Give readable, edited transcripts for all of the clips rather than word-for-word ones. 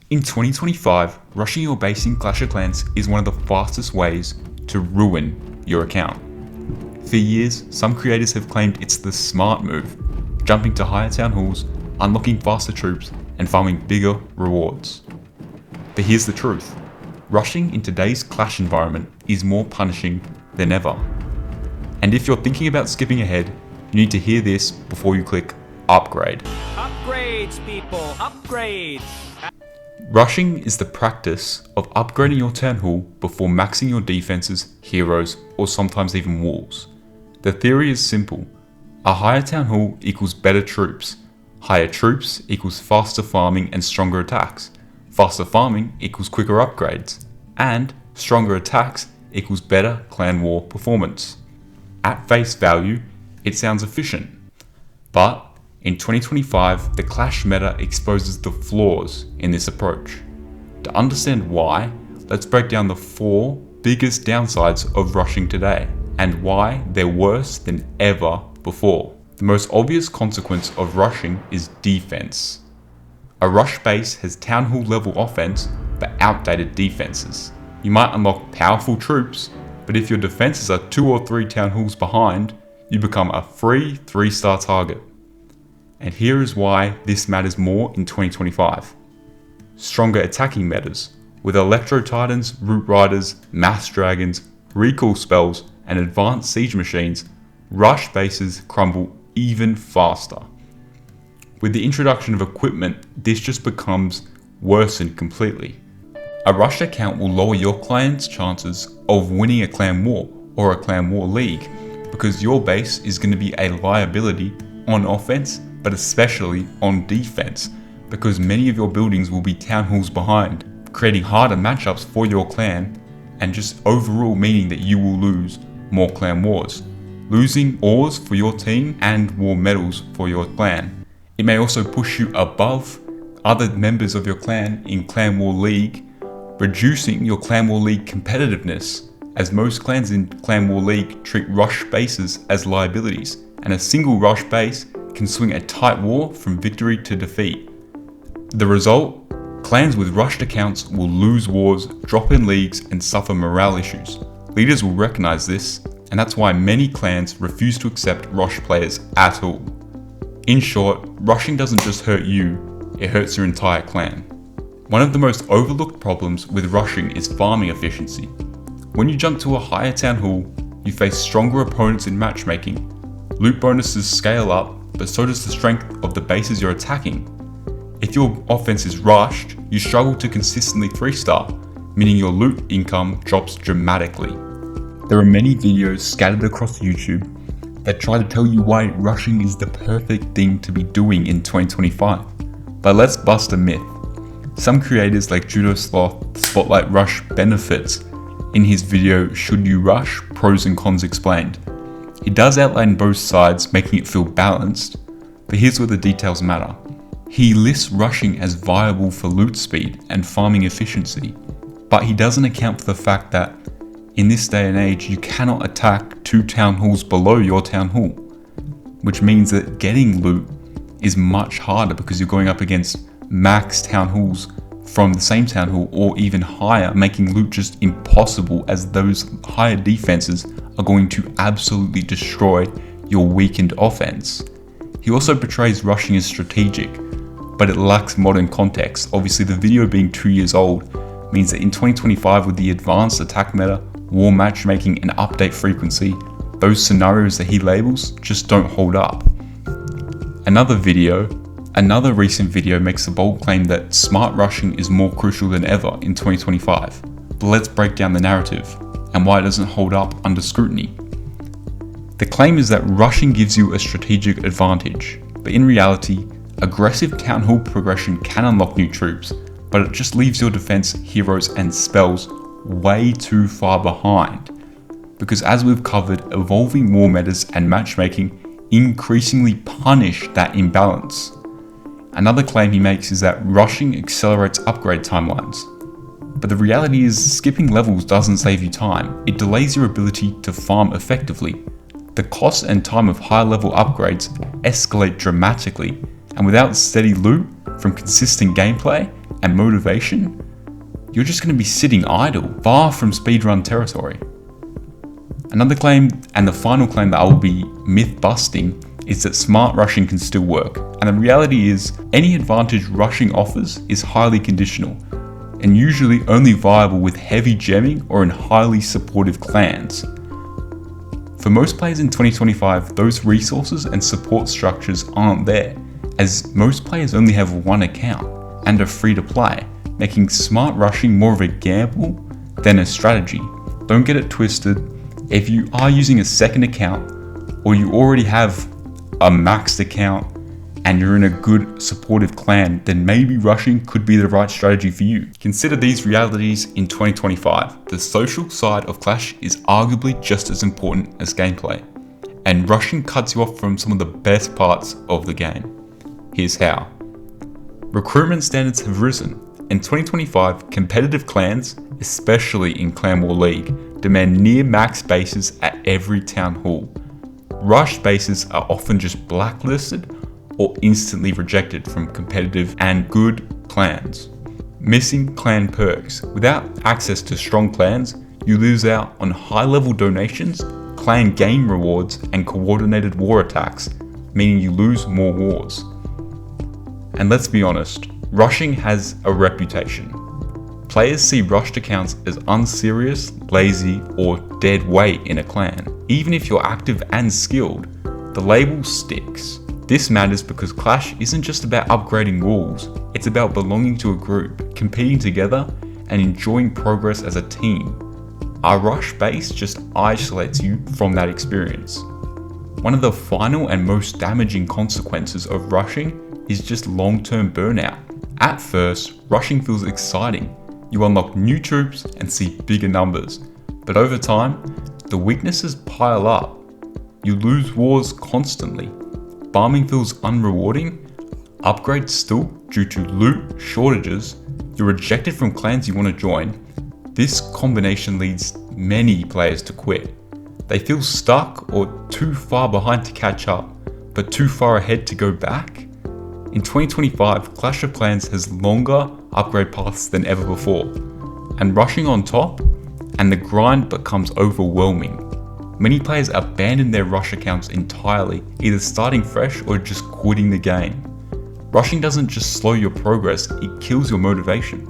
In 2025, rushing your base in Clash of Clans is one of the fastest ways to ruin your account. For years, some creators have claimed it's the smart move, jumping to higher town halls, unlocking faster troops, and farming bigger rewards. But here's the truth. Rushing in today's Clash environment is more punishing than ever. And if you're thinking about skipping ahead, you need to hear this before you click upgrade. Upgrades, people, upgrades! Rushing is the practice of upgrading your town hall before maxing your defenses, heroes, or sometimes even walls. The theory is simple. A higher town hall equals better troops. Higher troops equals faster farming and stronger attacks. Faster farming equals quicker upgrades. And stronger attacks equals better clan war performance. At face value, it sounds efficient. But in 2025, the Clash meta exposes the flaws in this approach. To understand why, let's break down the 4 biggest downsides of rushing today, and why they're worse than ever before. The most obvious consequence of rushing is defense. A rush base has town hall level offense, but outdated defenses. You might unlock powerful troops, but if your defenses are 2 or 3 town halls behind, you become a free 3-star target. And here is why this matters more in 2025. Stronger attacking metas. With Electro Titans, Root Riders, Mass Dragons, recall spells, and advanced siege machines, rush bases crumble even faster. With the introduction of equipment, this just becomes worsened completely. A rushed account will lower your clan's chances of winning a clan war or a clan war league, because your base is going to be a liability on offense, but especially on defense, because many of your buildings will be town halls behind, creating harder matchups for your clan, and just overall meaning that you will lose more clan wars. Losing ores for your team and war medals for your clan. It may also push you above other members of your clan in Clan War League, reducing your Clan War League competitiveness, as most clans in Clan War League treat rush bases as liabilities, and a single rush base can swing a tight war from victory to defeat. The result? Clans with rushed accounts will lose wars, drop in leagues, and suffer morale issues. Leaders will recognize this, and that's why many clans refuse to accept rush players at all. In short, rushing doesn't just hurt you, it hurts your entire clan. One of the most overlooked problems with rushing is farming efficiency. When you jump to a higher town hall, you face stronger opponents in matchmaking. Loot bonuses scale up, but so does the strength of the bases you're attacking. If your offense is rushed, you struggle to consistently 3-star, meaning your loot income drops dramatically. There are many videos scattered across YouTube that try to tell you why rushing is the perfect thing to be doing in 2025. But let's bust a myth. Some creators like Judo Sloth spotlight rush benefits in his video Should You Rush? Pros and Cons Explained. He does outline both sides, making it feel balanced, but here's where the details matter. He lists rushing as viable for loot speed and farming efficiency, but he doesn't account for the fact that in this day and age you cannot attack 2 town halls below your town hall, which means that getting loot is much harder because you're going up against max town halls from the same town hall or even higher, making loot just impossible, as those higher defenses are going to absolutely destroy your weakened offense. He also portrays rushing as strategic, but it lacks modern context. Obviously, the video being 2 years old means that in 2025, with the advanced attack meta, war matchmaking, and update frequency, those scenarios that he labels just don't hold up. Another recent video makes a bold claim that smart rushing is more crucial than ever in 2025. But let's break down the narrative and why it doesn't hold up under scrutiny. The claim is that rushing gives you a strategic advantage, but in reality, aggressive town hall progression can unlock new troops, but it just leaves your defense, heroes, and spells way too far behind. Because as we've covered, evolving war metas and matchmaking increasingly punish that imbalance. Another claim he makes is that rushing accelerates upgrade timelines. But the reality is, skipping levels doesn't save you time, it delays your ability to farm effectively. The cost and time of higher level upgrades escalate dramatically, and without steady loot from consistent gameplay, and motivation, you're just going to be sitting idle, far from speedrun territory. Another claim, and the final claim that I will be myth busting, is that smart rushing can still work. And the reality is, any advantage rushing offers is highly conditional, and usually only viable with heavy gemming or in highly supportive clans. For most players in 2025, those resources and support structures aren't there, as most players only have one account and are free to play, making smart rushing more of a gamble than a strategy. Don't get it twisted. If you are using a second account, or you already have a maxed account and you're in a good supportive clan, then maybe rushing could be the right strategy for you. Consider these realities in 2025. The social side of Clash is arguably just as important as gameplay, and rushing cuts you off from some of the best parts of the game. Here's how. Recruitment standards have risen. In 2025, competitive clans, especially in Clan War League, demand near max bases at every town hall. Rushed bases are often just blacklisted or instantly rejected from competitive and good clans. Missing clan perks. Without access to strong clans, you lose out on high-level donations, clan game rewards, and coordinated war attacks, meaning you lose more wars. And let's be honest, rushing has a reputation. Players see rushed accounts as unserious, lazy, or dead weight in a clan. Even if you're active and skilled, the label sticks. This matters because Clash isn't just about upgrading rules, it's about belonging to a group, competing together, and enjoying progress as a team. A rush base just isolates you from that experience. One of the final and most damaging consequences of rushing is just long-term burnout. At first, rushing feels exciting. You unlock new troops and see bigger numbers, but over time, the weaknesses pile up. You lose wars constantly. Farming feels unrewarding, upgrades still due to loot shortages, you're rejected from clans you want to join. This combination leads many players to quit. They feel stuck or too far behind to catch up, but too far ahead to go back. In 2025, Clash of Clans has longer upgrade paths than ever before, and rushing on top, and the grind becomes overwhelming. Many players abandon their rush accounts entirely, either starting fresh or just quitting the game. Rushing doesn't just slow your progress, it kills your motivation.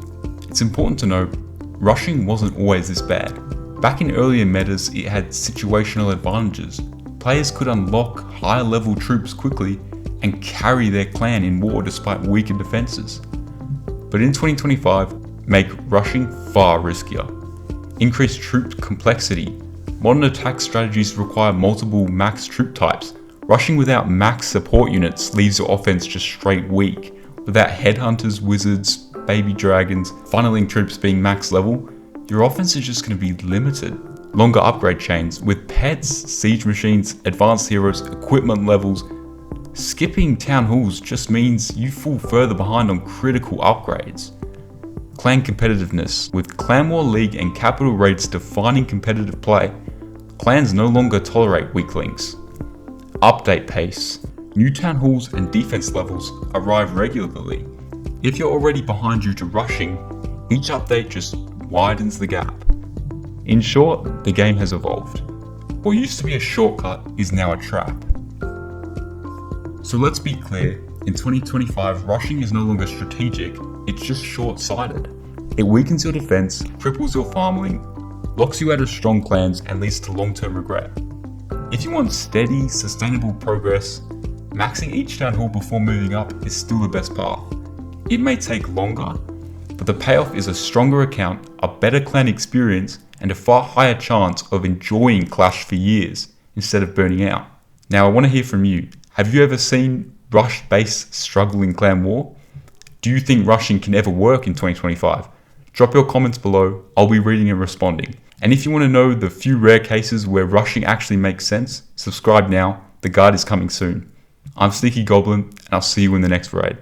It's important to note, rushing wasn't always this bad. Back in earlier metas, it had situational advantages. Players could unlock higher level troops quickly and carry their clan in war despite weaker defenses. But in 2025, make rushing far riskier. Increased troop complexity. Modern attack strategies require multiple max troop types. Rushing without max support units leaves your offense just straight weak. Without headhunters, wizards, baby dragons, funneling troops being max level, your offense is just going to be limited. Longer upgrade chains with pets, siege machines, advanced heroes, equipment levels. Skipping town halls just means you fall further behind on critical upgrades. Clan competitiveness. With Clan War League and capital raids defining competitive play, clans no longer tolerate weak links. Update pace. New town halls and defense levels arrive regularly. If you're already behind due to rushing, each update just widens the gap. In short, the game has evolved. What used to be a shortcut is now a trap. So let's be clear, in 2025, rushing is no longer strategic, it's just short-sighted. It weakens your defense, cripples your farming, locks you out of strong clans, and leads to long-term regret. If you want steady, sustainable progress, maxing each town hall before moving up is still the best path. It may take longer, but the payoff is a stronger account, a better clan experience, and a far higher chance of enjoying Clash for years instead of burning out. Now I want to hear from you. Have you ever seen rush base struggle in Clan War? Do you think rushing can ever work in 2025? Drop your comments below, I'll be reading and responding. And if you want to know the few rare cases where rushing actually makes sense, subscribe now, the guide is coming soon. I'm Sneaky Goblin, and I'll see you in the next raid.